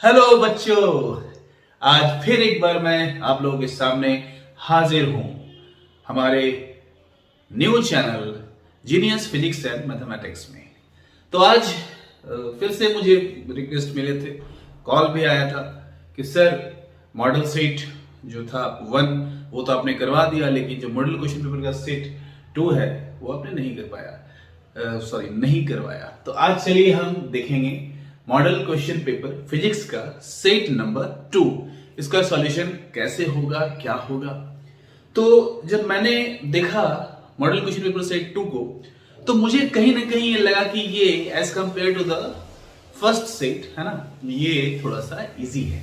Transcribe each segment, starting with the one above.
Hello बच्चों, आज फिर एक बार मैं आप लोगों के सामने हाजिर हूं हमारे new channel genius physics and mathematics में। तो आज फिर से मुझे रिक्वेस्ट मिले थे, कॉल भी आया था कि सर मॉडल सेट जो था 1 वो तो आपने करवा दिया, लेकिन जो मॉडल क्वेश्चन पेपर का सेट 2 है वो आपने नहीं कर पाया, नहीं करवाया। तो आज चलिए हम देखेंगे मॉडल क्वेश्चन पेपर फिजिक्स का सेट नंबर 2, इसका सॉल्यूशन कैसे होगा, क्या होगा। तो जब मैंने देखा मॉडल क्वेश्चन पेपर सेट 2 को, तो मुझे कहीं ना कहीं ये लगा कि ये as compare to the first set है ना, ये थोड़ा सा इजी है,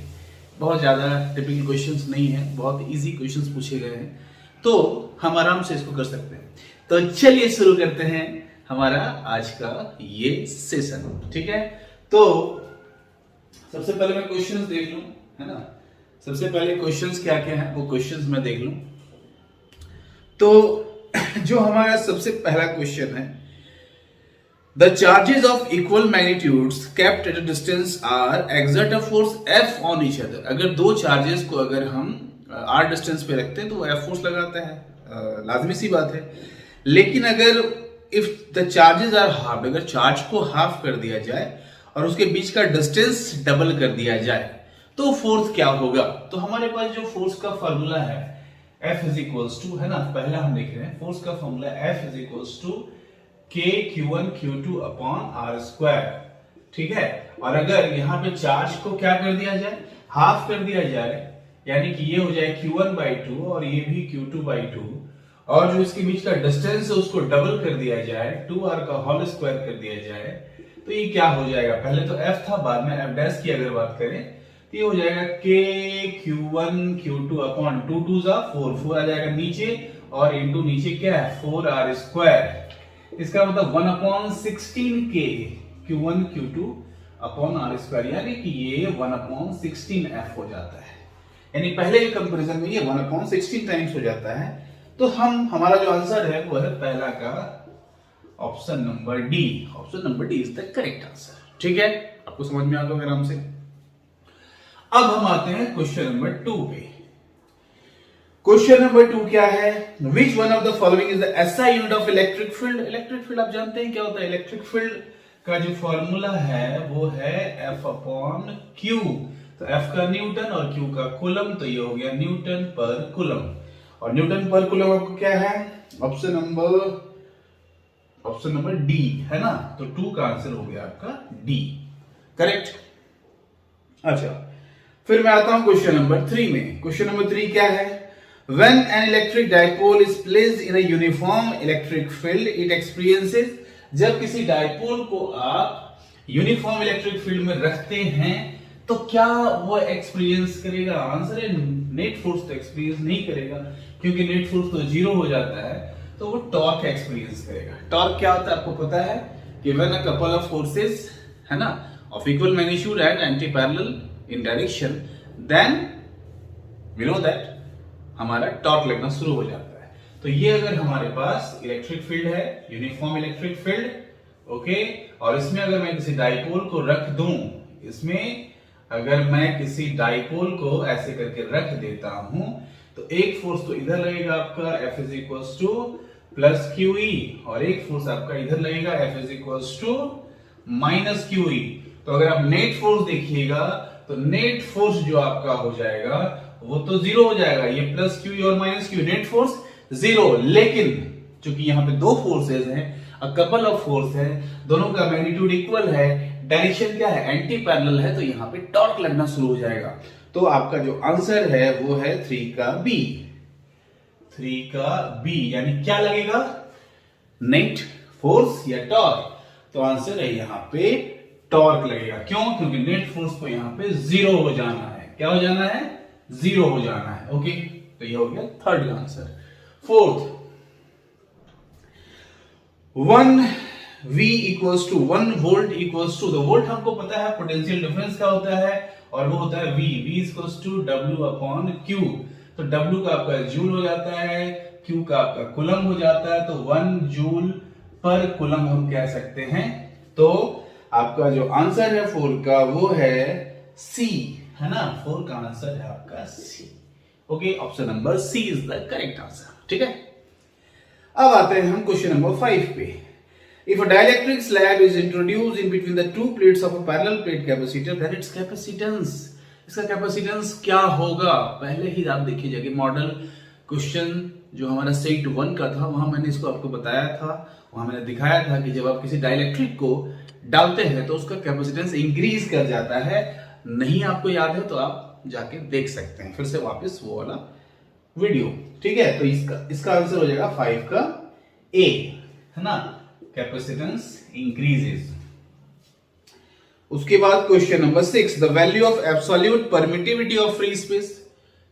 बहुत ज्यादा टिपिकल क्वेश्चंस नहीं है, बहुत इजी क्वेश्चंस पूछे गए हैं, तो हम आराम से इसको कर सकते हैं। तो चलिए शुरू करते हैं हमारा आज का ये सेशन, ठीक है। तो सबसे पहले मैं क्वेश्चंस देख लूं, है ना। सबसे पहले क्वेश्चंस क्या क्या हैं वो क्वेश्चंस मैं देख लूं। तो जो हमारा सबसे पहला क्वेश्चन है, the charges of equal magnitudes kept at a distance are exert a force F on each other. अगर दो चार्जेस को अगर हम r डिस्टेंस पे रखते हैं तो वो F फोर्स लगाता है, लाजमी सी बात है। लेकिन अगर if the charges are half, अगर चार्ज को हाफ कर दिया जाए और उसके बीच का डिस्टेंस डबल कर दिया जाए तो फोर्स क्या होगा। तो हमारे पास जो फोर्स का फॉर्मूला है F इज इक्वल्स टू, है ना, पहला हम देख रहे हैं फोर्स का formula F is equals to K Q1 Q2 upon R square, ठीक है। और अगर यहाँ पे चार्ज को क्या कर दिया जाए, हाफ कर दिया जाए, यानी कि ये हो जाए Q1/2 और ये भी Q2/2, और जो इसके बीच का डिस्टेंस है उसको डबल कर दिया जाए, 2r का होल स्क्वायर कर दिया जाए, तो ये क्या हो जाएगा। पहले तो F था, बाद में F डैश की अगर बात करें तो ये हो जाएगा K Q1 Q2 अपॉन 2 2 जा 4, 4 आ जाएगा नीचे, और इनटू नीचे क्या है 4r स्क्वायर। इसका मतलब 1/16K Q1 Q2 upon r square, यानी कि ये 1/16F हो जाता है। यानी पहले के कंपैरिजन में ये 1/16 टाइम्स हो जाता है। तो हमारा जो आंसर है वो है पहला का option number D. Option number D is the correct answer, ठीक है। आपको समझ में आ गया आराम से। अब हम आते हैं क्वेश्चन नंबर 2 पे। क्वेश्चन नंबर 2 क्या है, which one of the following is the SI unit of electric field. Electric field आप जानते हैं क्या होता है। इलेक्ट्रिक फील्ड का जो फॉर्मूला है वो है F अपॉन Q। तो F का न्यूटन और Q का कूलम, तो ये हो गया न्यूटन पर कूलम। और न्यूटन पर कूलम आपको क्या है, ऑप्शन नंबर डी, है ना। तो 2 का आंसर हो गया आपका डी, करेक्ट। अच्छा, फिर मैं आता हूं क्वेश्चन नंबर 3 में। क्वेश्चन नंबर 3 क्या है, when an electric dipole is placed in a uniform electric field it experiences. जब किसी डाइपोल को आप यूनिफॉर्म इलेक्ट्रिक फील्ड में रखते हैं तो क्या वो एक्सपीरियंस करेगा। आंसर है नेट फोर्स तो एक्सपीरियंस नहीं करेगा, क्योंकि नेट फोर्स तो 0 हो जाता है, तो वो टॉर्क एक्सपीरियंस करेगा। टॉर्क क्या होता है आपको पता है कि when a couple of forces, है ना, of equal magnitude and anti parallel in direction, then we know that हमारा टॉर्क लगना शुरू हो जाता है। तो ये अगर हमारे पास इलेक्ट्रिक फील्ड है, यूनिफॉर्म इलेक्ट्रिक फील्ड, ओके, और इसमें अगर मैं किसी डाइपोल को रख दूं, इसमें अगर मैं किसी डाइपोल को ऐसे करके रख देता हूं, तो एक फोर्स तो इधर लगेगा आपका F is equals to plus QE, और एक फोर्स आपका इधर लगेगा F is equals to minus QE। तो अगर आप नेट फोर्स देखिएगा तो नेट फोर्स जो आपका हो जाएगा वो तो 0 हो जाएगा, ये प्लस QE और माइनस QE, नेट फोर्स 0। लेकिन चूंकि यहाँ पे दो फोर्सेज हैं, अ कपल ऑफ फोर्स है, दोनों का मैग्नीट्यूड इक्वल है, डायरेक्शन क्या है, एंटी पैरेलल है, तो यहाँ पे टॉर्क लगना शुरू हो जाएगा। तो आपका जो आंसर है वो है 3 का बी। 3 का बी, यानी क्या लगेगा, नेट फोर्स या टॉर्क। तो आंसर है यहाँ पे टॉर्क लगेगा। क्यों, क्योंकि नेट फोर्स को यहाँ पे 0 हो जाना है। क्या हो जाना है, 0 हो जाना है, ओके। तो ये हो गया थर्ड का answer. Fourth, 1V equals to 1 volt equals to, the volt हमको पता है पोटेंशियल डिफरेंस का होता है, और वो होता है V equals to W upon Q। तो W का आपका जूल हो जाता है, Q का आपका कूलम हो जाता है, तो 1 जूल पर कूलम हम कह सकते हैं। तो आपका जो आंसर है 4 का वो है सी, है ना, 4 का आंसर है आपका C. Okay, option number C is the correct answer. ठीक है, अब आते हैं हम क्वेश्चन नंबर 5 पे। If a dielectric slab is introduced in between the two plates of a parallel plate capacitor, then its capacitance, इसका कैपेसिटेंस क्या होगा? पहले ही आप देखिए जाके मॉडल क्वेश्चन जो हमारा सेट 1 का था, वहां मैंने इसको आपको बताया था, वहां मैंने दिखाया था कि जब आप किसी डाइलेक्ट्रिक को डालते हैं तो उसका कैपेसिटेंस इंक्रीज कर जाता है। नहीं आपको याद है तो आप जाके देख सकते हैं फिर से वापस वो वाला वीडियो। ठीक है, तो इसका आंसर हो जाएगा 5 का ए, है ना, कैपेसिटेंस इंक्रीजेस। उसके बाद question number 6, the value of absolute permittivity of free space,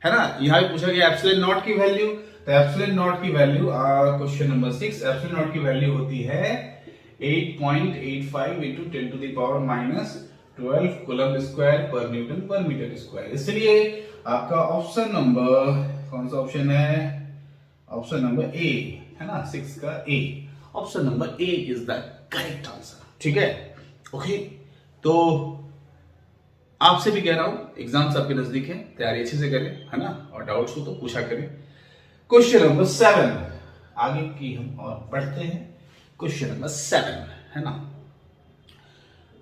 है ना, यहां पूछा गया एप्सिलॉन नॉट की वैल्यू। तो एप्सिलॉन नॉट की value, question number 6, epsilon not की वैल्यू होती है 8.85 into 10 to the power minus 12 coulomb square पर न्यूटन पर मीटर स्क्वायर। इसलिए आपका ऑप्शन नंबर कौन सा ऑप्शन है? ऑप्शन नंबर ए, है ना, 6 का A, option number A is the correct answer. ठीक है, ओके, तो आपसे भी कह रहा हूं एग्जाम्स आपके नजदीक है, तैयारी अच्छे से करें, है ना, और डाउट्स हो तो पूछा करें। क्वेश्चन नंबर 7, आगे की हम और बढ़ते हैं। क्वेश्चन नंबर 7, है ना,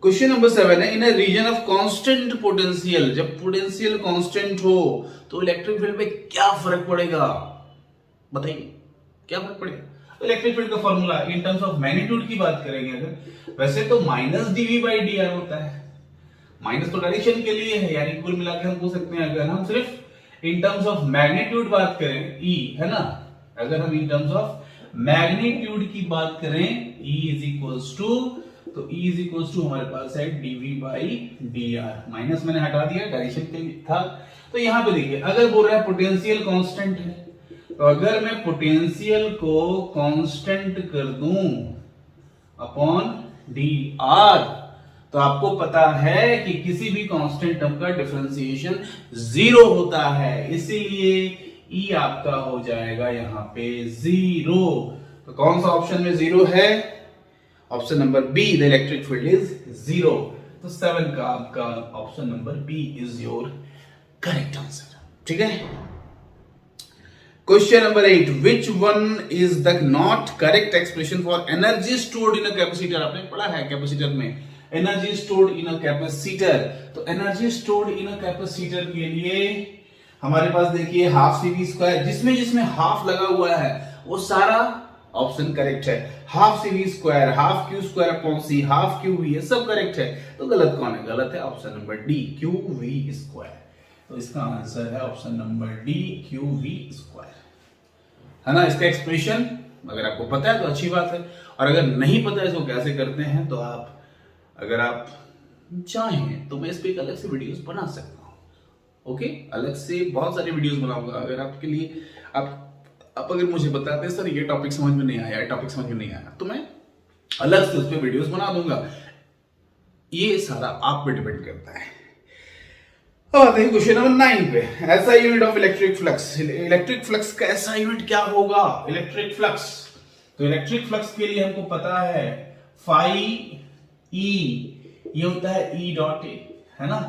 क्वेश्चन नंबर 7 है, इन a reason of constant potential, जब पोटेंशियल कांस्टेंट हो तो इलेक्ट्रिक फील्ड पे क्या फर्क पड़ेगा? बताइए क्या फर्क पड़ेगा? इलेक्ट्रिक फील्ड का formula in terms of magnitude की बात करेंगे अगर, वैसे तो minus d v by d r होता है, माइनस तो डायरेक्शन के लिए है, यानी कुल मिलाकर हम बोल सकते हैं अगर हम सिर्फ इन टर्म्स ऑफ मैग्नीट्यूड बात करें, ई, है ना, अगर हम इन टर्म्स ऑफ मैग्नीट्यूड की बात करें, E इज इक्वल्स टू, तो E इज इक्वल्स टू हमारे पास है dv बाई dr, माइनस मैंने हटा दिया, डायरेक्शन के लिए था। तो यहां पे देखिए, अगर बोल रहा है पोटेंशियल कांस्टेंट है, तो अगर मैं पोटेंशियल को कांस्टेंट कर दूं अपॉन dr, तो आपको पता है कि किसी भी कांस्टेंट टर्म का डिफरेंशिएशन 0 होता है, इसीलिए E आपका हो जाएगा यहां पे 0। तो कौन सा ऑप्शन में 0 है? Option number B, the electric field is 0। तो 7 का आपका option number B is your correct answer. ठीक है, question number 8, which one is the not correct expression for energy stored in a capacitor? आपने पढ़ा है कैपेसिटर में energy stored in a capacitor. तो energy stored in a capacitor के लिए हमारे पास देखिए हाफ सी वी स्क्वायर, जिसमें जिसमें हाफ लगा हुआ है वो सारा ऑप्शन करेक्ट है। Half c v square, half q square upon c, half q v, ये सब करेक्ट है। तो गलत कौन है? गलत है option number d, q v square. तो इसका आंसर है option number d, q v square, है ना। इसका एक्सप्रेशन अगर आपको पता है तो अच्छी बात है, और अगर नहीं पता है इसको कैसे करते हैं तो आप, अगर आप चाहें तो मैं इस पे एक अलग से वीडियोस बना सकता हूं। ओके, अलग से बहुत सारी वीडियोस बनाऊंगा अगर आपके लिए। आप अगर मुझे बताते हैं सर ये टॉपिक समझ में नहीं आया, टॉपिक समझ में नहीं आया, तो मैं अलग से उस पर वीडियोस बना दूंगा। ये सारा आप पे डिपेंड करता है। अब आते हैं क्वेश्चन नंबर 9 पे। ऐसा unit of electric flux, electric flux का ऐसा यूनिट क्या होगा? इलेक्ट्रिक फ्लक्स, तो इलेक्ट्रिक फ्लक्स के लिए हमको पता है फाई ई, ये होता है ई डॉट ए, है ना।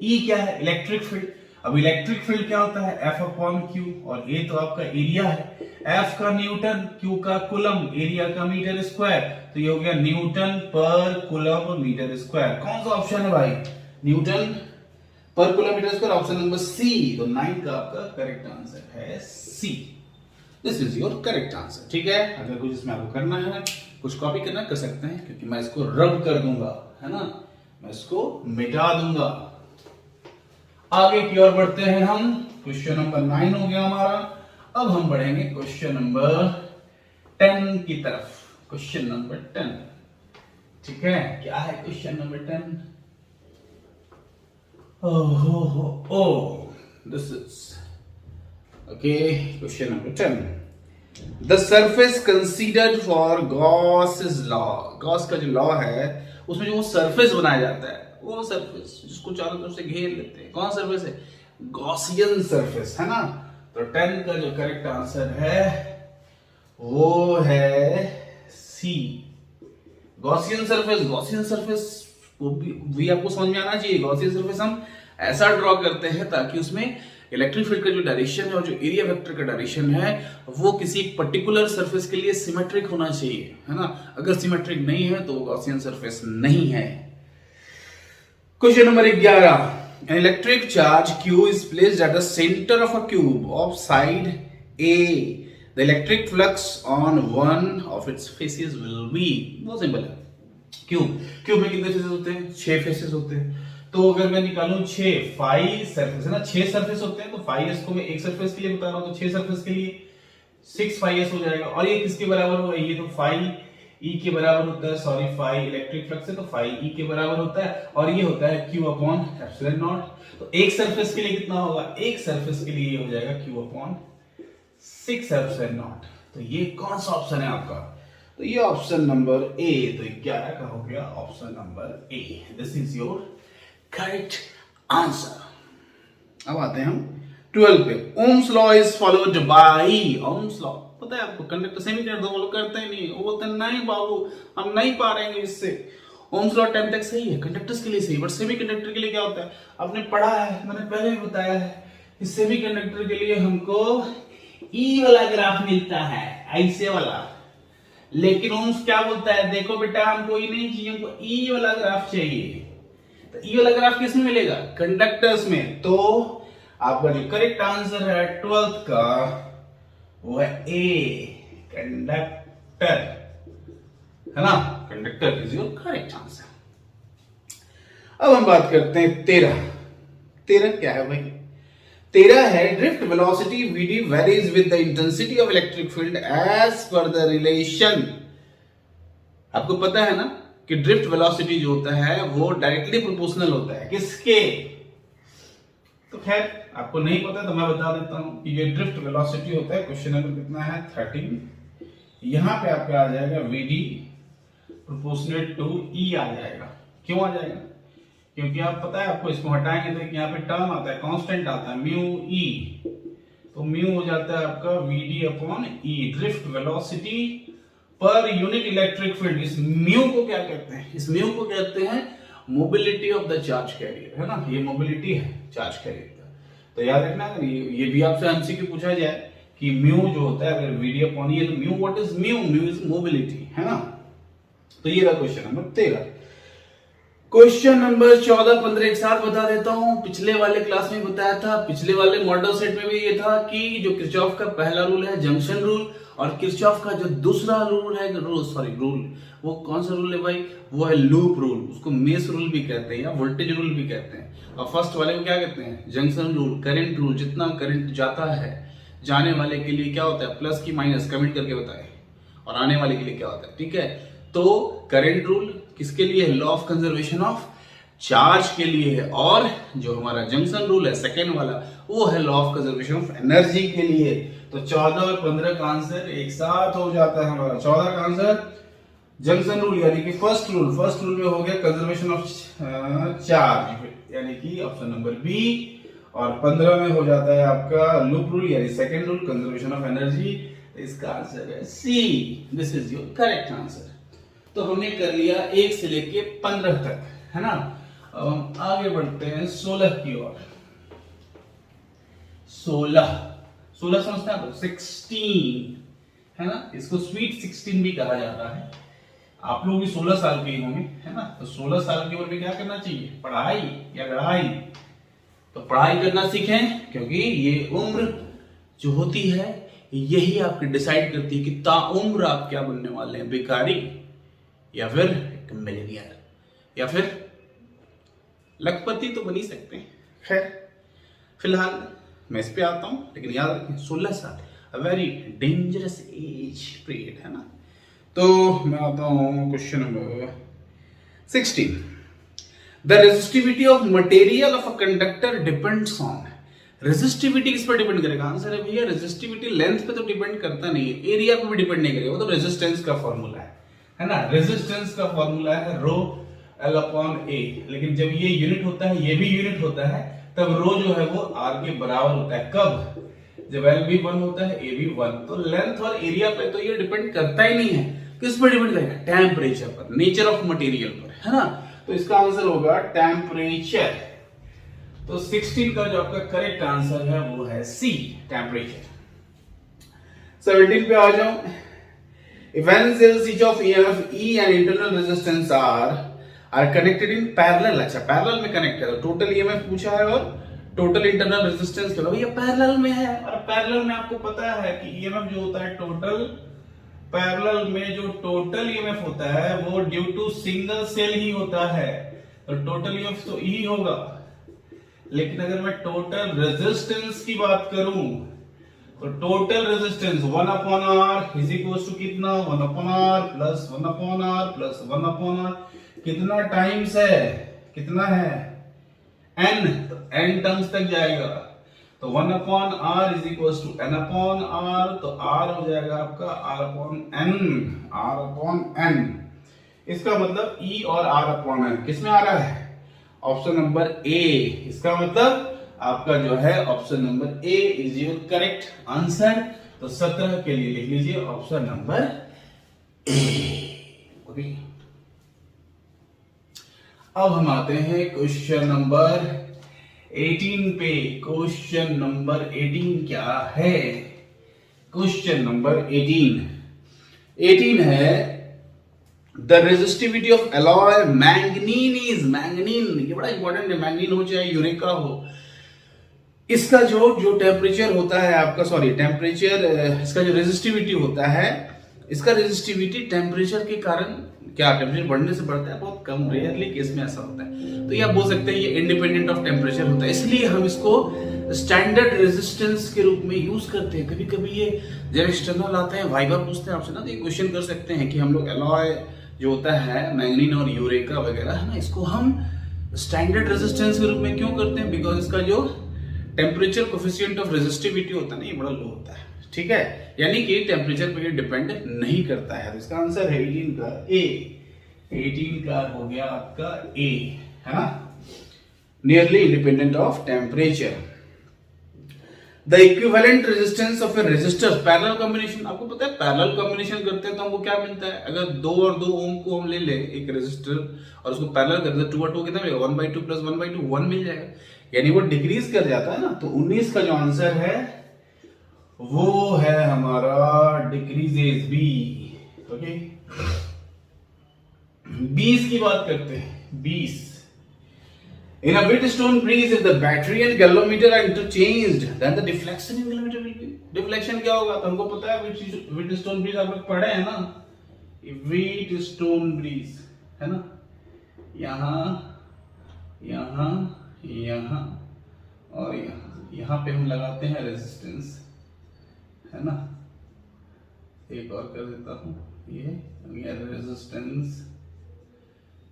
ई क्या है? Electric field. अब इलेक्ट्रिक फील्ड क्या होता है? एफ अपॉन क्यू, और ए तो आपका एरिया है, एफ का न्यूटन, क्यू का कूलम, एरिया का मीटर स्क्वायर, तो ये हो गया Newton per coulomb metre square. कौन सा ऑप्शन है भाई? Newton per coulomb metre square, option number C. तो 9 का आपका करेक्ट आंसर है C. This is your correct answer. ठीक है, अगर कुछ इसमें आपको करना है, कुछ कॉपी करना कर सकते हैं, क्योंकि मैं इसको रब कर दूंगा, है ना, मैं इसको मिटा दूंगा। आगे की ओर बढ़ते हैं हम। क्वेश्चन नंबर 9 हो गया हमारा। अब हम बढ़ेंगे क्वेश्चन नंबर 10 की तरफ। क्वेश्चन नंबर 10, ठीक है, क्या है question number 10? This is okay. Question number 10, the surface considered for Gauss's law. Gauss का जो लॉ है उसमें जो वो सरफेस बनाया जाता है, वो सरफेस जिसको चारों तरफ से घेर लेते हैं, कौन सरफेस है? गॉसियन सरफेस, है ना। तो 10 का जो करेक्ट आंसर है वो है सी, गॉसियन सरफेस। गॉसियन सरफेस वो भी आपको समझ में आना चाहिए। गॉसियन सरफेस हम ऐसा ड्रॉ करते हैं ताकि उसमें इलेक्ट्रिक फील्ड का जो डायरेक्शन है और जो एरिया वेक्टर का डायरेक्शन है वो किसी पर्टिकुलर सरफेस के लिए सिमेट्रिक होना चाहिए, है ना। अगर सिमेट्रिक नहीं है तो वो गॉसियन सरफेस नहीं है। Question number 11, an electric charge q is placed at the center of a cube of side a, the electric flux on one of its faces will be, बहुत सिंपल है। Cube में कितने faces होते हैं? 6 faces होते हैं। तो अगर मैं निकालूं 6 फाई सरफेस है ना, 6 सरफेस होते हैं, तो फाई एस को मैं एक सरफेस के लिए बता रहा हूं, तो 6 सरफेस के लिए 6 फाई एस हो जाएगा। और ये किसके बराबर होगा? ये तो फाई ई के बराबर होता है, सॉरी फाई इलेक्ट्रिक फ्लक्स है तो फाई ई के बराबर होता है, और ये होता है क्यू अपॉन एप्सिलॉन नॉट। तो एक सरफेस के लिए कितना होगा? एक सरफेस के लिए हो जाएगा क्यू अपॉन 6 एप्सिलॉन नॉट। तो ये कौन सा ऑप्शन है आपका? तो ये ऑप्शन नंबर ए, तो 11 का हो गया option number A. This is your correct answer. अब आते हैं हम 12 पे। Ohm's law is followed by, Ohm's law पता है आपको, कंडक्टर सेमीकंडक्टर फॉलो करते ही नहीं, वो बोलते हैं नहीं बाबू हम नहीं पारेंगे इससे। ओम्स लॉ 10 तक सही है, कंडक्टर्स के लिए सही, बट सेमीकंडक्टर के लिए क्या होता है? आपने पढ़ा है, मैंने पहले भी बताया है कि सेमीकंडक्टर के लिए हमको ई वाला ग्राफ मिलता है, ऐसे वाला। लेकिन ओम्स क्या बोलता है? देखो बेटा हमको ई नहीं चाहिए, हमको ई वाला ग्राफ चाहिए। तो ई वाला ग्राफ किसमें मिलेगा? कंडक्टर्स में। तो आपका जो करेक्ट आंसर है 12th का वो है ए, कंडक्टर, है ना। Conductor is your correct answer. अब हम बात करते हैं 13 क्या है भाई? 13 है drift velocity vd varies with the intensity of electric field as per the relation। आपको पता है ना कि ड्रिफ्ट वेलोसिटी जो होता है वो डायरेक्टली प्रोपोर्शनल होता है किसके? तो खैर आपको नहीं पता तो मैं बता देता हूं कि ये ड्रिफ्ट वेलोसिटी होता है। क्वेश्चन नंबर कितना है? 13। यहां पे आपका आ जाएगा vd प्रोपोर्शनल टू e आ जाएगा। क्यों आ जाएगा? क्योंकि आप पता है आपको इसको हटाएंगे तो यहाँ पे टर्म आता है, कांस्टेंट आता है म्यू ई, तो म्यू हो जाता है आपका vd upon e, drift velocity per unit electric field. इस म्यू को क्या कहते हैं? इस म्यू को कहते हैं mobility of the charge carrier, है ना। ये मोबिलिटी है चार्ज कैरियर का। तो याद रखना ये भी आपसे एमसीक्यू पूछा जाए कि म्यू जो होता है अगर vd अपॉन e, तो mu what is mu? Mu is mobility, है ना। तो ये रहा क्वेश्चन नंबर 13। क्वेश्चन नंबर 14 15 एक साथ बता देता हूं। पिछले वाले क्लास में बताया था, पिछले वाले मॉडल सेट में भी ये था कि जो किरचॉफ का पहला रूल है जंक्शन रूल, और किरचॉफ का जो दूसरा रूल है रूल वो कौन सा रूल है भाई? वो है लूप रूल, उसको मेश रूल भी कहते हैं या वोल्टेज रूल भी कहते हैं। और फर्स्ट वाले को क्या कहते हैं? Junction rule, current rule. जितना करंट जाता है जाने वाले के लिए क्या होता है? प्लस की माइनस कमेंट करके बताएं, और आने वाले के लिए क्या होता है? ठीक है, तो करंट रूल किसके लिए है? Law of conservation of charge के लिए है। और जो हमारा जंक्शन रूल है सेकेंड वाला वो है law of conservation of energy के लिए। तो 14 और 15 का आंसर एक साथ हो जाता है हमारा। 14 का आंसर जंक्शन रूल यानी कि फर्स्ट रूल में हो गया कंजर्वेशन ऑफ चार्ज यानी कि ऑप्शन नंबर बी, और 15 में हो जाता है आपका लूप रूल यानी second rule conservation of energy. इसका आंसर है C. This is your correct answer. तो हमने कर लिया 1 से लेके 15 तक, है ना। अब हम आगे बढ़ते हैं 16 की ओर। 16 समझते हैं? 16 है ना, इसको स्वीट 16 भी कहा जाता है। आप लोग भी 16 साल के ही होंगे, है ना। तो 16 साल की उम्र में क्या करना चाहिए? पढ़ाई या लड़ाई? तो पढ़ाई करना सीखें, क्योंकि ये उम्र जो होती है यही आपकी डिसाइड करती है कि ताउम्र आप क्या बनने वाले हैं, भिखारी या फिर एक मिलियनियर या फिर लखपति तो बन ही सकते हैं। खैर फिलहाल मैं इस पे आता हूं, लेकिन याद रखें 16 साल वेरी डेंजरस एज पीरियड, है ना। तो मैं आता हूं question number 16। The resistivity of material of a conductor depends on. Resistivity किस पर डिपेंड करेगा? आंसर है भैया रेजिस्टिविटी लेंथ पे तो डिपेंड करता नहीं है, एरिया पे भी डिपेंड नहीं करेगा, वो तो रेजिस्टेंस का फॉर्मूला है ना। रेजिस्टेंस का फॉर्मूला है रो एल अपॉन ए। लेकिन जब ये यूनिट होता है ये भी यूनिट होता है, तब रो जो है वो आर के बराबर होता है। कब? जब एल भी 1 होता है ए भी 1। तो लेंथ और एरिया पे तो ये डिपेंड करता ही नहीं है। किस पर डिपेंड करेगा? टेम्परेचर पर, नेचर ऑफ मटेरियल पर, है ना। तो इसका आंसर होगा टेम्परेचर। तो 16 का जो आपका करेक्ट आंसर है वो है सी, टेम्परेचर। 17 पे आ जाओ। If N cells each of EMF E and internal resistance are connected in parallel, अच्छा पैरेलल में कनेक्ट है, टोटल EMF पूछा है और टोटल इंटरनल रेजिस्टेंस क्या होगा, ये पैरेलल में है। और पैरेलल में आपको पता है कि EMF जो होता है टोटल, पैरेलल में जो टोटल EMF होता है वो ड्यू टू सिंगल सेल ही होता है, तो टोटल EMF तो E होगा। लेकिन अगर मैं टोटल रेजिस्टेंस की बात करूं तो total resistance 1/R is equal to कितना, 1/R plus 1/R plus 1/R, कितना टाइम्स है, कितना है n, तो n टर्म्स तक जाएगा, तो 1/R is equal to n/R, तो R हो जाएगा आपका R/n। इसका मतलब E और R/n किसमें आ रहा है, ऑप्शन नंबर ए। इसका मतलब आपका जो है option number A is your correct answer. तो 17 के लिए लिख लीजिए ऑप्शन नंबर ए। ओके, अब हम आते हैं क्वेश्चन नंबर 18 पे। क्वेश्चन नंबर 18 क्या है, क्वेश्चन नंबर 18 है the resistivity of alloy manganin is, manganin ये बड़ा इंपॉर्टेंट है, मैंगनीन हो चाहे यूरेका हो, इसका जो टेम्परेचर होता है आपका, सॉरी टेम्परेचर, इसका जो रेजिस्टिविटी होता है, इसका रेजिस्टिविटी टेम्परेचर के कारण क्या, टेम्परेचर बढ़ने से बढ़ता है, बहुत कम रेयरली केस में ऐसा होता है। तो ये आप बोल सकते हैं ये इंडिपेंडेंट ऑफ टेम्परेचर होता है, इसलिए हम इसको स्टैंडर्ड रेजिस्टेंस के रूप में यूज करते हैं। कभी कभी ये जब एक्सटर्नल आते हैं, वाइवा पूछते हैं आपसे ना, तो ये क्वेश्चन कर सकते हैं कि हम लोग एलॉय जो होता है मैंगनीन और यूरेका वगैरह है ना, इसको हम स्टैंडर्ड रेजिस्टेंस के रूप में क्यों करते हैं, बिकॉज इसका जो टेम्परेचर कोफिशिएंट ऑफ रेजिस्टिविटी होता है ना, ये बड़ा लो होता है, ठीक है, यानी कि टेम्परेचर पर ये डिपेंड नहीं करता है। तो इसका आंसर है 18 का ए, 18 का हो गया आपका ए, है ना, nearly independent of temperature. The equivalent resistance of a resistor, parallel combination, आपको पता है पैरेलल कॉम्बिनेशन करते हैं तो हमको क्या मिलता है, अगर 2 और 2 ओम को हम ले ले एक रेजिस्टर और उसको पैरेलल कर दे, 2 और 2 कितना मिलेगा, 1/2 प्लस 1/2 1 मिल जाएगा, यानी वो डिक्रीज कर जाता है ना। तो 19 का जो आंसर है वो है हमारा डिक्रीजेस बी। ओके, 20 की बात करते हैं, 20 in a Wheatstone breeze if the battery and galvanometer are interchanged then the deflection in galvanometer will be, deflection क्या होगा, तो हमको पता है Wheatstone breeze आप लोग पढ़े हैं ना, Wheatstone breeze है ना, यहाँ यहाँ यहाँ और यहाँ पे हम लगाते हैं रेजिस्टेंस, है ना, एक और कर देता हूँ, ये रेजिस्टेंस,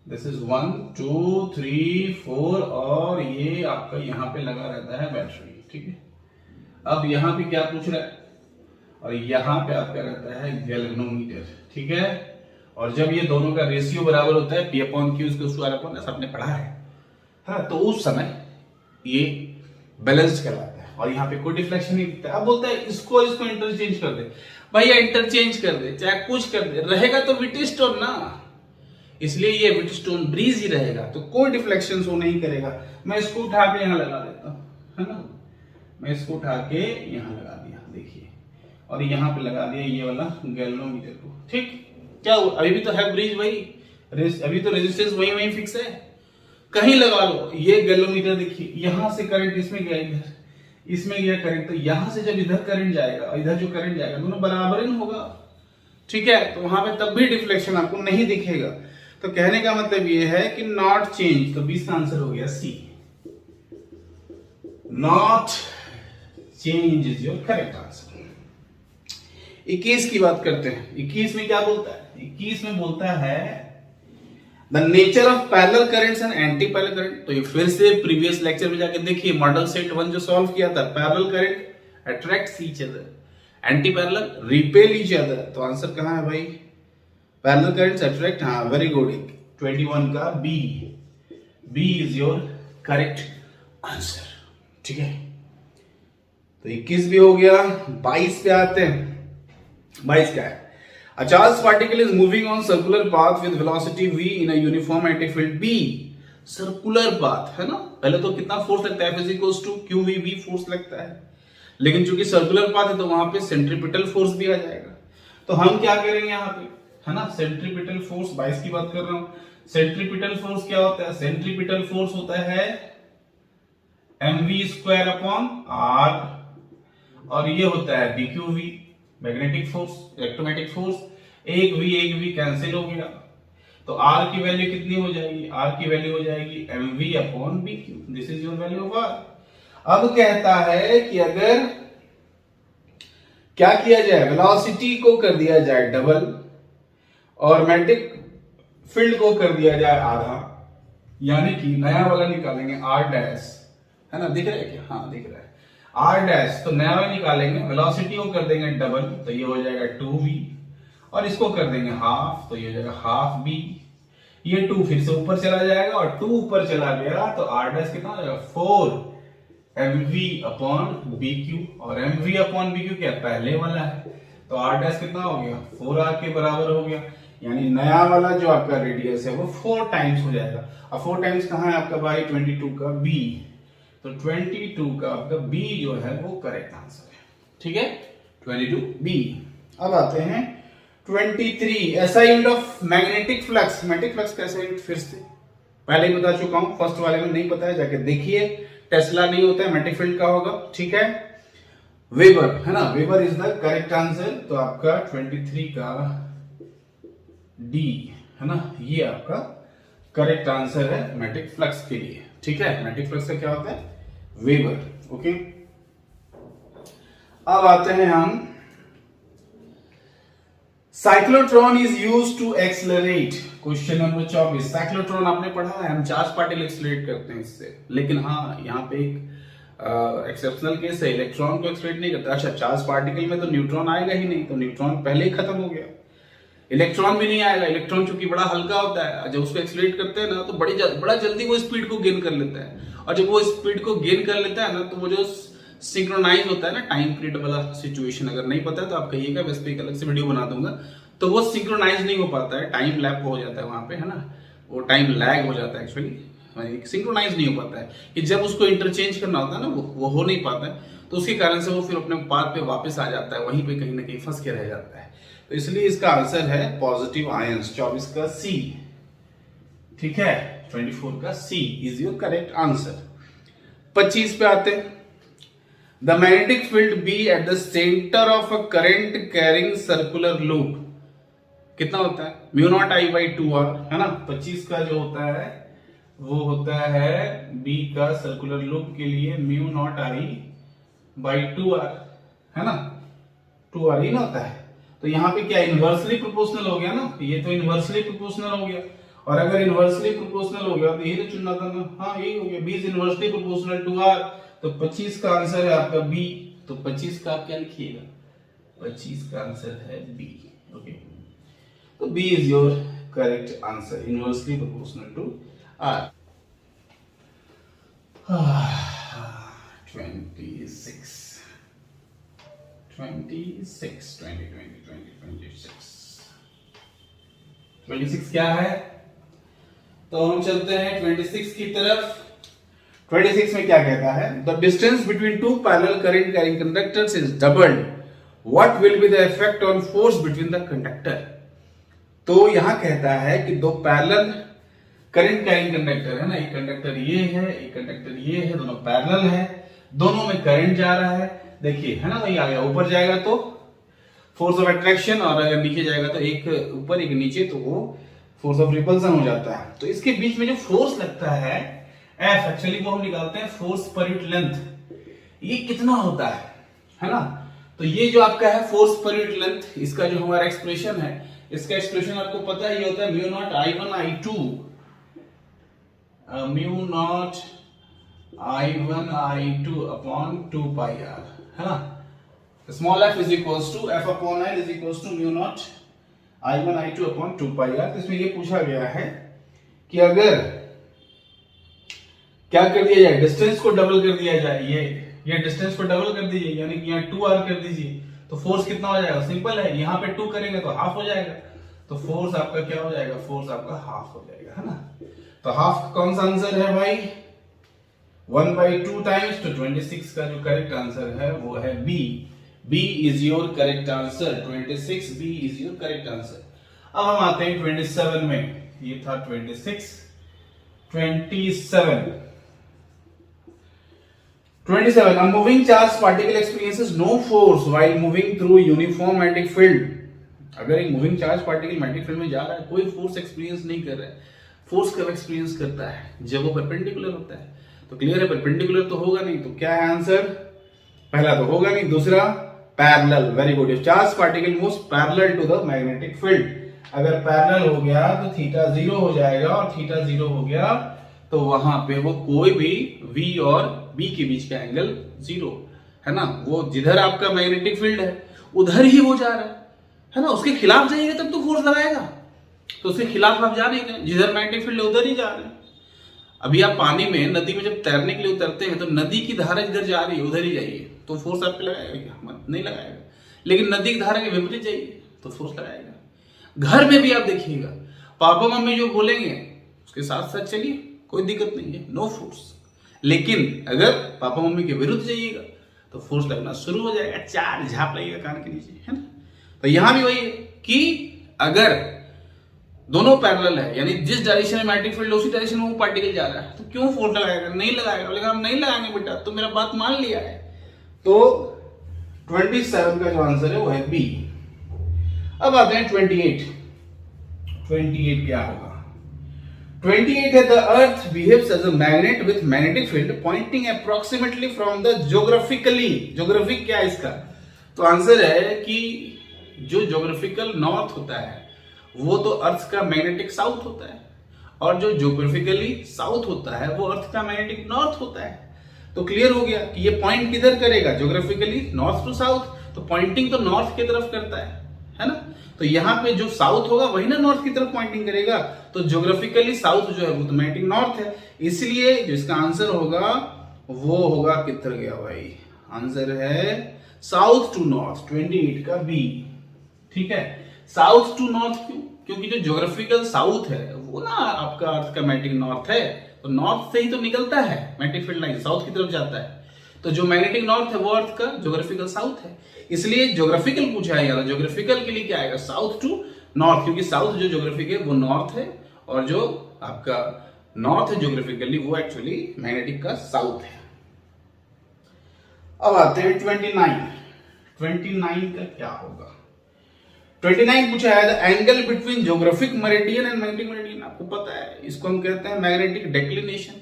दिस इज 1 2 3 4 और ये आपका यहाँ पे लगा रहता है बैटरी, ठीक है। अब यहाँ पे क्या पूछ रहा है, और यहाँ पे आपका रहता है गैल्वेनोमीटर, ठीक है। और जब ये दोनों का रेशियो बराबर होता है P/Q ऐसा आपने पढ़ा है, हाँ, तो उस समय ये बैलेंस्ड कहलाता है और यहाँ पे कोई डिफ्लेक्शन नहीं दिखता। अब बोलता है इसको इंटरचेंज कर दे, भैया इंटरचेंज कर दे चाहे कुछ कर दे, रहेगा तो व्हीटस्टोन ना, इसलिए ये व्हीटस्टोन ब्रीज ही रहेगा, तो कोई डिफ्लेक्शन शो नहीं करेगा। मैं इसको उठा के यहाँ लगा देता हूँ, है ना, मैं इसको उठा के यहाँ लगा दिया, देखिए, और यहाँ पे लगा दिया ये वाला गैल्वेनोमीटर को, ठीक। क्या हुआ, अभी भी तो है ब्रीज वही, अभी तो रेजिस्टेंस वही फिक्स है, कहीं लगा लो। ये गैल्वेनोमीटर देखिए, यहाँ से करंट इसमें गया, इधर इसमें गया करंट, तो यहाँ से जब इधर करंट जाएगा और इधर जो करंट जाएगा दोनों बराबर ही होगा, ठीक है, तो वहां पे तब भी डिफ्लेक्शन आपको नहीं दिखेगा। तो कहने का मतलब ये है कि नॉट चेंज, तो 20 का आंसर हो गया C, not change is your correct answer. 21 की बात करते हैं, 21 में क्या बोलता है, 21 में बोलता है the nature of parallel currents and anti parallel current. तो ये फिर से प्रीवियस लेक्चर में जाके देखिए, मॉडल सेट 1 जो सॉल्व किया था, parallel current attracts each other, anti parallel repel each other, तो आंसर कहां है भाई, पैरेलल करंट्स अट्रैक्ट, हाँ वेरी गुड, 21 का b, b is your correct answer, ठीक है। तो 21 भी हो गया। 22 पे आते हैं, 22 क्या है, A charged particle is moving on circular path with velocity v in a uniform magnetic field B. Circular path है ना, पहले तो कितना फोर्स लगता है, F equals to QVB force लगता है, लेकिन चूंकि सर्कुलर पाथ है तो वहां पे सेंट्रीपिटल फोर्स भी आ जाएगा। तो हम क्या करेंगे यहाँ पे, है ना, सेंट्रीपिटल फोर्स 22 की बात कर रहा हूं। सेंट्रीपिटल फोर्स क्या होता है, सेंट्रीपिटल फोर्स होता है mv² अपॉन r, और ये होता है pqv magnetic force, electromagnetic force. एक v कैंसिल हो गया, तो r की वैल्यू कितनी हो जाएगी, r की वैल्यू हो जाएगी mv upon bq, this is your value of r। अब कहता है कि अगर क्या किया जाए, वेलोसिटी को कर दिया जाए डबल और मैग्नेटिक फील्ड को कर दिया जाए आधा, यानी कि नया वाला निकालेंगे r डैश, है ना, दिख रहा है क्या, हाँ दिख रहा है, r डैश, तो नया वाला निकालेंगे, वेलोसिटी को कर देंगे डबल तो ये हो जाएगा 2v, और इसको कर देंगे हाफ तो ये हो जाएगा हाफ b, ये 2 फिर से ऊपर चला जाएगा और 2 ऊपर चला गया तो r डैश कितना हो जाएगा 4 mv अपॉन bq, और mv अपॉन bq क्या पहले वाला है, तो r डैश कितना हो गया 4r के बराबर हो गया, यानी नया वाला जो आपका रेडियस है वो 4 टाइम्स हो जाएगा। अब 4 टाइम्स कहाँ है आपका भाई, 22 का b, तो 22 का आपका b जो है वो करेक्ट आंसर है, ठीक है, 22b। अब आते हैं 23, ऐसा unit of magnetic flux. Magnetic flux कैसा यूनिट फिर से पहले ही बता चुका हूं, फर्स्ट वाले में नहीं पता है जाके देखिए, टेस्ला नहीं होता है, मैग्नेटिक फील्ड का होगा, ठीक है, वेबर, है ना, weber is the correct answer. तो आपका 23 का डी, है ना, ये आपका करेक्ट आंसर है मैग्नेटिक फ्लक्स के लिए, ठीक है। मैग्नेटिक फ्लक्स का क्या होता है, वेबर, ओके। अब आते हैं हम, cyclotron is used to accelerate, question number 24। Cyclotron आपने पढ़ा है, हम चार्ज पार्टिकल एक्सेलरेट करते हैं इससे, लेकिन हाँ यहाँ पे एक एक्सेप्शनल केस है, इलेक्ट्रॉन को एक्सेलरेट नहीं करता। अच्छा, चार्ज पार्टिकल में तो न्यूट्रॉन आएगा ही नहीं, तो न्यूट्रॉन पहले ही खत्म हो गया, इलेक्ट्रॉन भी नहीं आएगा। इलेक्ट्रॉन चूंकि बड़ा हल्का होता है, जब उसको एक्सेलरेट करते हैं ना तो बड़ा जल्दी वो स्पीड को गेन कर लेता है, और जब वो स्पीड को गेन कर लेता है ना तो वो जो सिंक्रोनाइज होता है ना, टाइम पीरियड वाला सिचुएशन, अगर नहीं पता है तो आप कहिएगा, वैसे पे एक अलग से वीडियो बना दूंगा, तो वो सिंक्रोनाइज नहीं हो पाता है, टाइम लैप हो जाता है वहां पे, है ना, वो टाइम लैग हो जाता है एक्चुअली, सिंक्रोनाइज नहीं हो पाता है कि जब उसको इंटरचेंज करना होता है ना वो हो नहीं पाता है, तो उसके कारण से वो फिर अपने पाथ पे वापस आ जाता है, वहीं पे कहीं ना कहीं फंस के रह जाता है। तो इसलिए इसका आंसर है पॉजिटिव आयंस, 24 का सी, ठीक है, 24 का c is your correct answer. 25 पे आते हैं, the magnetic field b at the centre of a current carrying circular loop कितना होता है, mu not I by 2r, है ना। 25 का जो होता है वो होता है बी का सर्कुलर लूप के लिए mu not I by 2r, है ना, 2r ही ना होता है। तो यहाँ पे क्या इनवर्सली प्रोपोर्शनल हो गया ना, ये तो इनवर्सली प्रोपोर्शनल हो गया, और अगर इनवर्सली प्रोपोर्शनल हो गया तो यही तो चुनना था ना, हाँ यही हो गया, b is inversely proportional to r, तो 25 का आंसर है आपका बी। तो 25 का आप क्या लिखिएगा, 25 का आंसर है बी, ओके। तो b is your correct answer, inversely proportional to r। 26 क्या है, तो हम चलते हैं 26 की तरफ। 26 में क्या कहता है, the distance between two parallel current carrying conductors is doubled, what will be the effect on force between the conductor. तो यहां कहता है कि दो पैरेलल करंट कैरिंग कंडक्टर है ना, एक कंडक्टर ये है, एक कंडक्टर ये है, दोनों पैरेलल है, दोनों में करंट जा रहा है, देखिए है ना, वही आ गया, ऊपर जाएगा तो फोर्स ऑफ अट्रैक्शन, और अगर नीचे जाएगा तो एक ऊपर एक नीचे, तो वो फोर्स ऑफ रिपल्सन हो जाता है। तो इसके बीच में जो फोर्स लगता है F, एक्चुअली वो हम निकालते हैं फोर्स पर यूनिट लेंथ, ये कितना होता है ना। तो ये जो आपका है फोर्स पर यूनिट लेंथ, इसका जो हमारा एक्सप्रेशन है, इसका एक्सप्रेशन आपको पता है, ये होता है mu naught I1 I2, mu naught I1 I2 upon 2 pi r, है ना। Small f is equals to f upon l is equals to mu naught I1 I2 upon 2 pi r। तो इसमें ये पूछा गया है कि अगर क्या कर दिया जाए, डिस्टेंस को डबल कर दिया जाए, ये डिस्टेंस को डबल कर दीजिए, यानी कि यहाँ 2r कर दीजिए, तो फोर्स कितना हो जाएगा, सिंपल है, यहाँ पे 2 करेंगे तो हाफ हो जाएगा, तो फोर्स आपका क्या हो जाएगा, फोर्स आपका हाफ हो जाएगा, है ना। तो हाफ कौन सा आंसर है भाई, 1/2 टाइम्स, तो 26 का जो करेक्ट आंसर है वो है b. B is your correct answer, 26 b is your correct answer. अब हम आते हैं 27 में, ये था 26, 27 a moving charged particle experiences no force while moving through uniform magnetic field। अगर एक moving charge particle magnetic field में जा रहा है, कोई फोर्स एक्सपीरियंस नहीं कर रहा है। फोर्स कब एक्सपीरियंस करता है, जब वो परपेंडिकुलर होता है। तो क्लियर है, परपेंडिकुलर तो होगा नहीं, तो क्या है आंसर, पहला तो होगा नहीं, दूसरा parallel. Very good, charge particle moves parallel to the magnetic field. अगर पैरेलल हो गया तो थीटा 0 हो जाएगा, और थीटा 0 हो गया तो वहां पे वो कोई भी V और B के बीच का एंगल 0 है ना, वो जिधर आपका मैग्नेटिक फील्ड है उधर ही वो जा रहा है ना, उसके खिलाफ जाइएगा तब तो फोर्स लगाएगा, तो उसके खिलाफ आप जा नहीं रहे, जिधर मैग्नेटिक फील्ड है उधर ही जा रहे हैं। अभी आप पानी में, नदी में जब तैरने के लिए उतरते हैं तो नदी की धारा जिधर जा रही है उधर ही जाइए, तो फोर्स आप पे लगाएगा क्या, नहीं लगाएगा। लेकिन नदी की धारा के विपरीत जाइए तो फोर्स लगाएगा। घर में भी आप देखिएगा, पापा मम्मी जो बोलेंगे उसके साथ साथ चलिए, कोई दिक्कत नहीं है, नो फोर्स। लेकिन अगर पापा मम्मी के विरुद्ध जाइएगा तो फोर्स लगना शुरू हो जाएगा, चार झाप लगेगा कान के नीचे, है ना। तो यहां भी वही है कि अगर दोनों पैरेलल है, यानी जिस डायरेक्शन में मैग्नेटिक फील्ड उसी डायरेक्शन में वो पार्टिकल जा रहा है, तो क्यों फोर्स लगाएगा, नहीं लगाएगा। बोलेगा हम नहीं लगाएंगे बेटा, तो मेरा बात मान लिया है। तो 27 का जो आंसर है वो है बी। अब आते हैं 28 क्या होगा। 28 है, the earth behaves as a magnet with magnetic field pointing approximately from the geographically. Geographic क्या है इसका, तो आंसर है कि जो ज्योग्राफिकल नॉर्थ होता है वो तो अर्थ का मैग्नेटिक साउथ होता है, और जो ज्योग्राफिकली साउथ होता है वो अर्थ का मैग्नेटिक नॉर्थ होता है। तो क्लियर हो गया कि ये पॉइंट किधर करेगा, ज्योग्राफिकली नॉर्थ टू साउथ, तो पॉइंटिंग तो नॉर्थ की तरफ करता है ना। तो यहाँ पे जो साउथ होगा वही ना नॉर्थ की तरफ पॉइंटिंग करेगा, तो ज्योग्राफिकली साउथ जो है वो तो मैग्नेटिक नॉर्थ है, इसलिए जो इसका आंसर होगा वो होगा, किधर गया भाई, आंसर है साउथ टू नॉर्थ, 28 का बी। ठीक है, साउथ टू नॉर्थ क्यों, क्योंकि जो ज्योग्राफिकल साउथ है वो ना आपका अर्थ का मैग्नेटिक नॉर्थ है, तो नॉर्थ से ही तो निकलता है मैग्नेटिक फील्ड लाइन, साउथ की तरफ जाता है। तो जो मैग्नेटिक नॉर्थ है वो अर्थ का ज्योग्राफिकल साउथ है, इसलिए ज्योग्राफिकल पूछा है यार। ज्योग्राफिकल के लिए क्या आएगा, साउथ टू नॉर्थ, क्योंकि साउथ जो ज्योग्राफिक है वो नॉर्थ है, और जो आपका नॉर्थ है ज्योग्राफिकली वो एक्चुअली मैग्नेटिक का साउथ है। अब आते हैं 29 का क्या होगा। 29 पूछा है, the angle between geographic meridian and magnetic meridian. आपको पता है इसको हम कहते हैं मैग्नेटिक डेक्लिनेशन।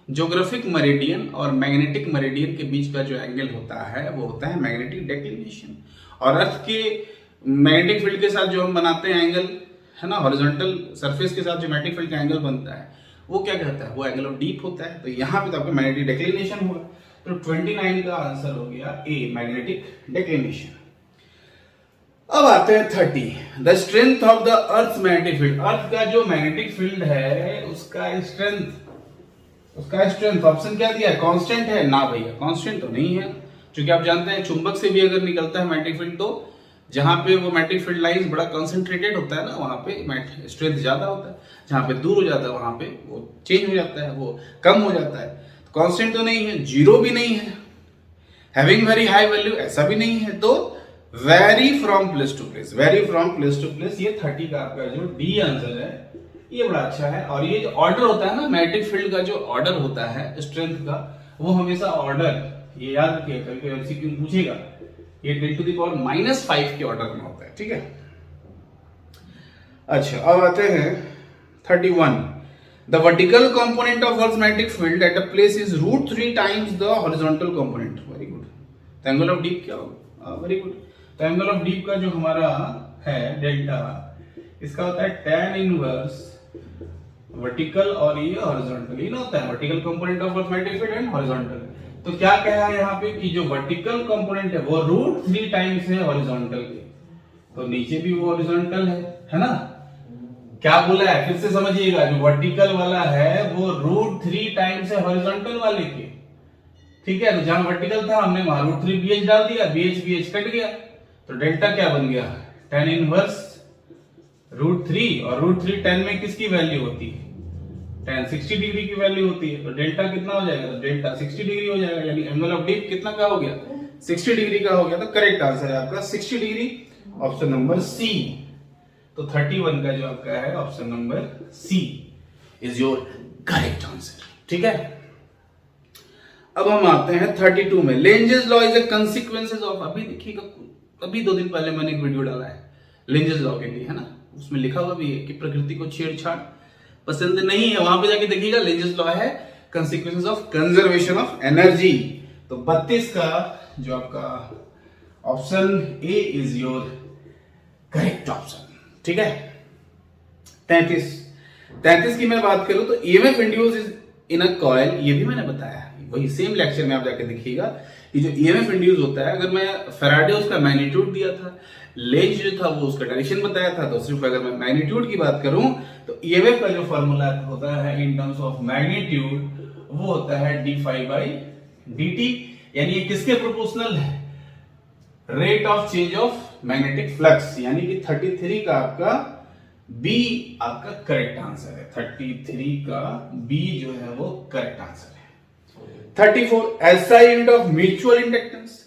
ज्योग्राफिक मेरिडियन और मैग्नेटिक मेरिडियन के बीच का जो एंगल होता है वो होता है मैग्नेटिक डेक्लिनेशन। और अर्थ के मैग्नेटिक फील्ड के साथ जो हम बनाते हैं एंगल, है ना, हॉरिजॉन्टल सरफेस के साथ जो मैग्नेटिक फील्ड का एंगल बनता है वो क्या कहता है, वो एंगल ऑफ डीप होता है। तो यहाँ पे तो आपका मैग्नेटिक डेक्लिनेशन होगा, तो 29 का आंसर हो गया ए, मैग्नेटिक डेक्लिनेशन। अब आते हैं 30, the strength of the earth magnetic field. Earth का जो मैग्नेटिक फील्ड है उसका स्ट्रेंथ ऑप्शन क्या दिया है, कांस्टेंट है ना भैया, कांस्टेंट तो नहीं है, क्योंकि आप जानते हैं चुंबक से भी अगर निकलता है मैग्नेटिक फील्ड तो जहां पे वो मैग्नेटिक फील्ड लाइंस बड़ा कंसंट्रेटेड होता है ना, वहां पे स्ट्रेंथ ज्यादा होता है, जहां पे दूर हो जाता है वहां पे वो चेंज हो जाता है, वो कम हो जाता है। तो कांस्टेंट तो नहीं है, जीरो भी नहीं है, हैविंग वेरी हाई वैल्यू ऐसा भी नहीं है, तो vary from place to place, vary from place to place, ये 30 का आपका जो डी आंसर है ये बड़ा अच्छा है। और ये जो ऑर्डर होता है ना मैग्नेटिक फील्ड का, जो ऑर्डर होता है स्ट्रेंथ का, वो हमेशा ऑर्डर, ये याद रखिए कभी एमसीक्यू पूछेगा, ये 10⁻⁵ के ऑर्डर में होता है। ठीक है, अच्छा अब आते हैं 31, the vertical component of earth magnetic field at a place is √3 times the horizontal component. Very good, angle of deep क्या होगा, वेरी गुड, तो एंगल ऑफ डीप का जो हमारा है डेल्टा, इसका होता है tan इनवर्स वर्टिकल और ये हॉरिजॉन्टल, ये ना होता है vertical component of earth magnetic field and horizontal. तो क्या कहा है यहाँ पे कि जो वर्टिकल कंपोनेंट है वो √3 टाइम्स है हॉरिजॉन्टल के, तो नीचे भी वो हॉरिजॉन्टल है ना। क्या बोला है फिर से समझिएगा, जो वर्टिकल वाला है वो √3 टाइम्स है हॉरिजॉन्टल वाले के। ठीक है, तो जहां वर्टिकल था हमने वहां √3 BH डाल दिया, BH कट गया, तो डेल्टा क्या बन गया, tan इनवर्स √3, और √3 tan में किसकी वैल्यू होती है, tan 60 डिग्री की वैल्यू होती है। तो डेल्टा कितना हो जाएगा, तो डेल्टा 60 डिग्री हो जाएगा, यानी एंगल ऑफ डीप कितना का हो गया, 60 डिग्री का हो गया। तो करेक्ट आंसर है आपका 60 डिग्री, ऑप्शन नंबर सी। तो 31 का जो आपका है option number C is your correct answer. ठीक है, अब हम आते हैं 32 में। Lenz's law is a consequences of, अभी देखिएगा, अभी 2 दिन पहले मैंने एक वीडियो डाला है लेंजेस लॉ के लिए, है ना, उसमें लिखा हुआ भी है कि प्रकृति को छेड़छाड़ पसंद नहीं है, वहां पे जाके देखिएगा लेंजेस लॉ है consequences of conservation of energy. तो 32 का जो आपका option A is your correct option. ठीक है, 33 की मैं बात करूं तो EMF induce in a coil, ये भी मैंने बताया, वही सेम लेक्चर में आप जाके देखिएगा। ये जो ईएमएफ इंड्यूस होता है, अगर मैं फैराडे उसका मैग्नीट्यूड दिया था, लेंज जो था वो उसका डायरेक्शन बताया था, तो सिर्फ अगर मैं मैग्नीट्यूड की बात करूं तो ईएमएफ का जो फॉर्मूला होता है इन टर्म्स ऑफ मैग्नीट्यूड वो होता है d∅dt, यानी ये किसके प्रोपोर्शनल है, rate of change of magnetic flux, यानी कि 33 का आपका बी आपका करेक्ट आंसर है। 33 का बी जो है वो करेक्ट आंसर है। 34 SI unit of mutual inductance,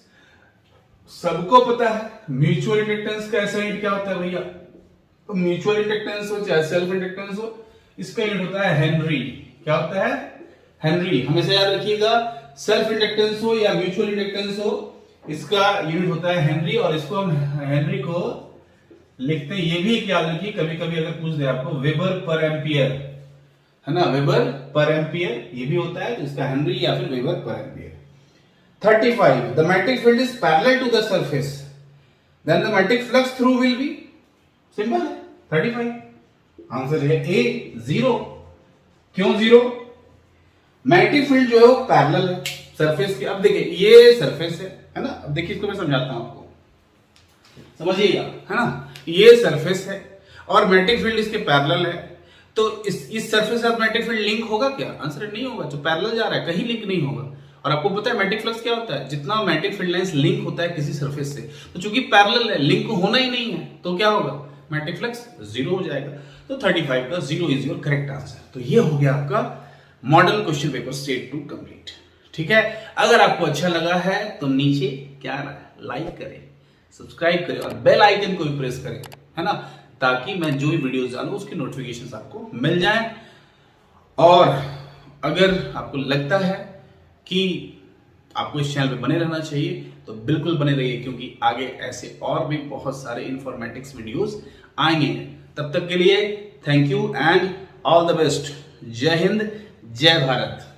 सबको पता है म्यूचुअल इंडक्टेंस का एसआई यूनिट क्या होता है भैया, तो म्यूचुअल इंडक्टेंस हो चाहे सेल्फ इंडक्टेंस हो, इसका यूनिट होता है हेनरी। क्या होता है, हेनरी। हमेशा याद रखिएगा, सेल्फ इंडक्टेंस हो या म्यूचुअल इंडक्टेंस हो, इसका यूनिट होता है हेनरी, और इसको हम हेनरी को लिखते हैं, ये भी एक याद रखिए, कभी कभी अगर पूछ दे आपको वेबर पर एम्पियर, है ना, वेबर पर एम्पियर ये भी होता है, तो इसका हेनरी या फिर वेबर पर ampere. 35 the magnetic field is parallel to the surface, then the magnetic flux through will be, simple है। 35 आंसर है ए 0। क्यों 0, मैग्नेटिक फील्ड जो है वो पैरेलल है सरफेस के। अब देखिए ये सरफेस है ना, अब देखिए इसको मैं समझाता हूं आपको, समझिएगा, है ना, ये सरफेस है और मैग्नेटिक फील्ड इसके पैरेलल है, तो इस सरफेस से मैग्नेटिक फील्ड लिंक होगा क्या, आंसर नहीं होगा, जो पैरेलल जा रहा है कहीं लिंक नहीं होगा। और आपको पता है मैग्नेटिक फ्लक्स क्या होता है, जितना मैग्नेटिक फील्ड लाइंस लिंक होता है किसी सरफेस से, तो चूंकि पैरेलल है, लिंक होना ही नहीं है, तो क्या होगा, मैग्नेटिक फ्लक्स 0 हो जाएगा। तो 35 का 0 इज योर करेक्ट आंसर। तो ये हो गया आपका model question paper state 2 complete. ठीक है, अगर आपको अच्छा लगा है तो नीचे क्या लाइक करें, सब्सक्राइब करें और बेल आइकन को भी प्रेस करें, है ना, ताकि मैं जो भी वीडियोस डालूं उसकी नोटिफिकेशंस आपको मिल जाएं। और अगर आपको लगता है कि आपको इस चैनल पे बने रहना चाहिए तो बिल्कुल बने रहिए, क्योंकि आगे ऐसे और भी बहुत सारे इंफॉर्मेटिक्स वीडियोस आएंगे। तब तक के लिए thank you and all the best. जय हिंद, जय भारत।